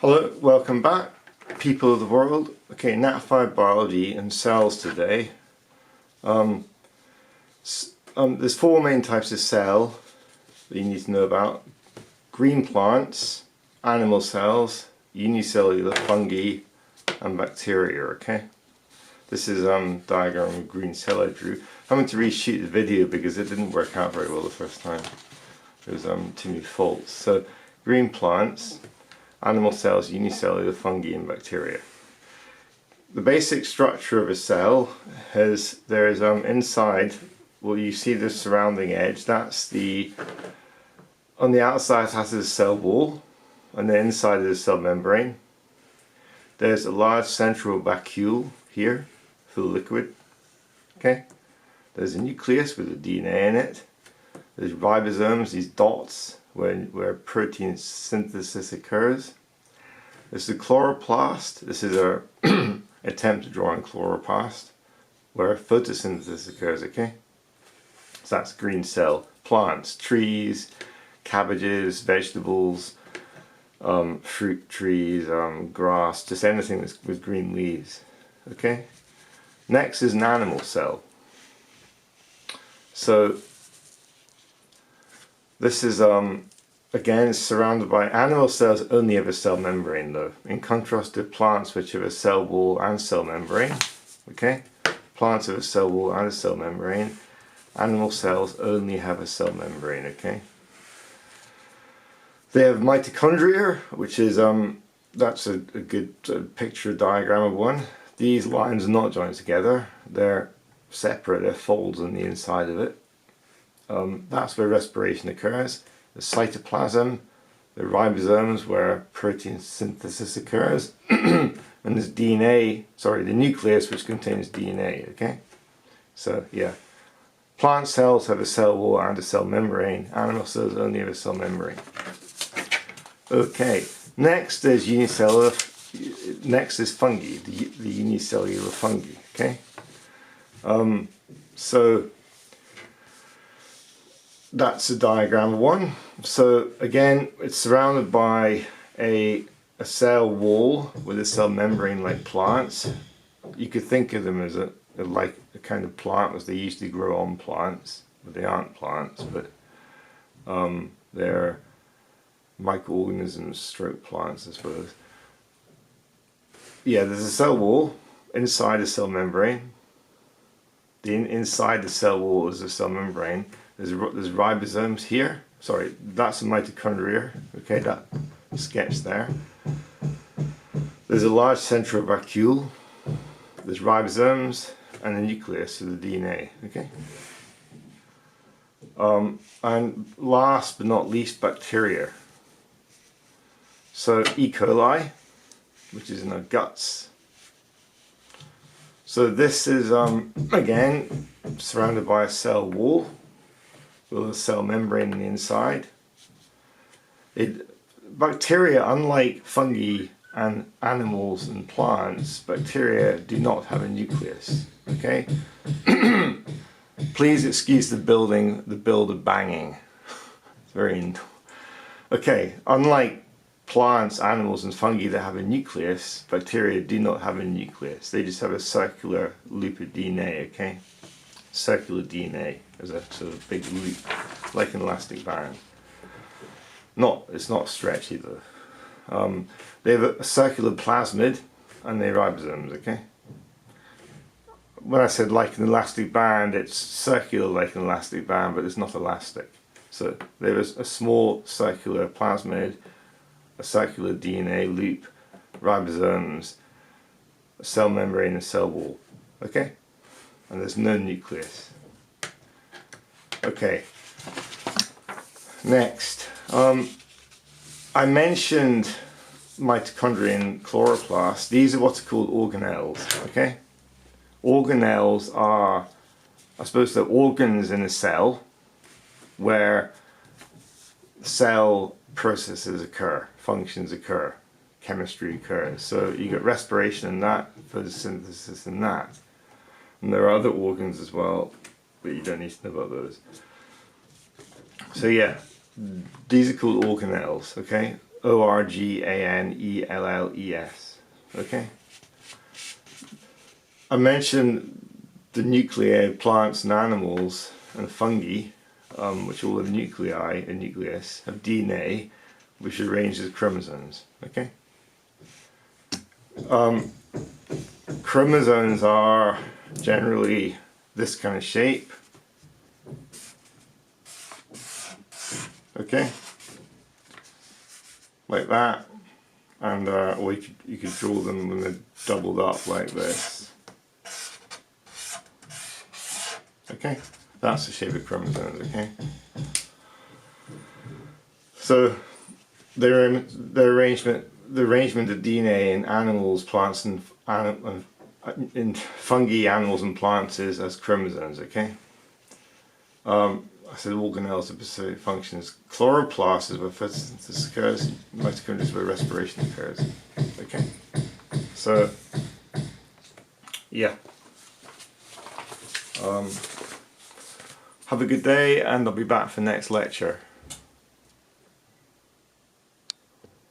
Hello, welcome back, people of the world. Okay, nat biology and cells today. There's four main types of cell that you need to know about. Green plants, animal cells, unicellular fungi, and bacteria, okay? This is diagram of a green cell I drew. I'm having to reshoot the video because it didn't work out very well the first time. There was too many faults. So, green plants, animal cells, unicellular fungi, and bacteria. The basic structure of a cell is there is inside, well, you see the surrounding edge. That's the, on the outside it has a cell wall, and the inside is a cell membrane. There's a large central vacuole here for the liquid. Okay, there's a nucleus with the DNA in it. There's ribosomes, these dots where protein synthesis occurs. There's the chloroplast. This is our attempt to draw in chloroplast, where photosynthesis occurs, okay? So that's green cell. Plants, trees, cabbages, vegetables, fruit trees, grass, just anything that's with green leaves, okay? Next is an animal cell. So this is again, it's surrounded by animal cells. Only have a cell membrane though, in contrast to plants which have a cell wall and cell membrane. Okay, plants have a cell wall and a cell membrane. Animal cells only have a cell membrane. Okay, they have mitochondria, which is that's a good picture diagram of one. These lines are not joined together; they're separate. They're folds on the inside of it. That's where respiration occurs. The cytoplasm, the ribosomes where protein synthesis occurs, and there's DNA, sorry, the nucleus which contains DNA, okay? So, yeah. Plant cells have a cell wall and a cell membrane. Animal cells only have a cell membrane. Okay, next is unicellular, next is fungi, the unicellular fungi, okay? So, that's a diagram of one. So again, it's surrounded by a cell wall with a cell membrane like plants. You could think of them as like a kind of plant as they usually grow on plants, but they aren't plants, but they're microorganisms stroke plants, I suppose. Yeah, there's a cell wall inside a cell membrane. Inside the cell wall is a cell membrane. There's ribosomes here. Sorry, that's a mitochondria. Okay, that sketch there. There's a large central vacuole. There's ribosomes and a nucleus of the DNA. Okay. And last but not least, bacteria. So E. coli, which is in our guts. So this is again surrounded by a cell wall with a cell membrane on the inside. Bacteria, unlike fungi and animals and plants, bacteria do not have a nucleus. Okay. Please excuse the builder banging. It's very okay. Unlike plants, animals, and fungi that have a nucleus, bacteria do not have a nucleus. They just have a circular loop of DNA, okay? Circular DNA as a sort of big loop, like an elastic band. It's not stretchy though. They have a circular plasmid and they're ribosomes, okay? When I said like an elastic band, it's circular like an elastic band, but it's not elastic. So there is a small circular plasmid, a circular DNA loop, ribosomes, a cell membrane, and cell wall. Okay? And there's no nucleus. Okay. Next. I mentioned mitochondria and chloroplast. These are what's called organelles. Okay? Organelles are, I suppose, the organs in a cell where cell processes occur, functions occur, chemistry occurs. So you get respiration in that, photosynthesis in that. And there are other organs as well, but you don't need to know about those. So yeah, these are called organelles, okay? Organelles. Okay. I mentioned the nuclei of plants and animals and fungi, which all the nuclei and nucleus have DNA, which is arranged as chromosomes. Okay. Chromosomes are generally this kind of shape. Okay, like that, and or you could draw them when they're doubled up like this. Okay, that's the shape of chromosomes. Okay, so the arrangement of DNA in animals, plants, and in fungi, animals, and plants is as chromosomes. Okay. I said organelles are specific functions. Chloroplast is where photosynthesis occurs. Mitochondria is where respiration occurs. Okay. So, yeah. Have a good day, and I'll be back for the next lecture.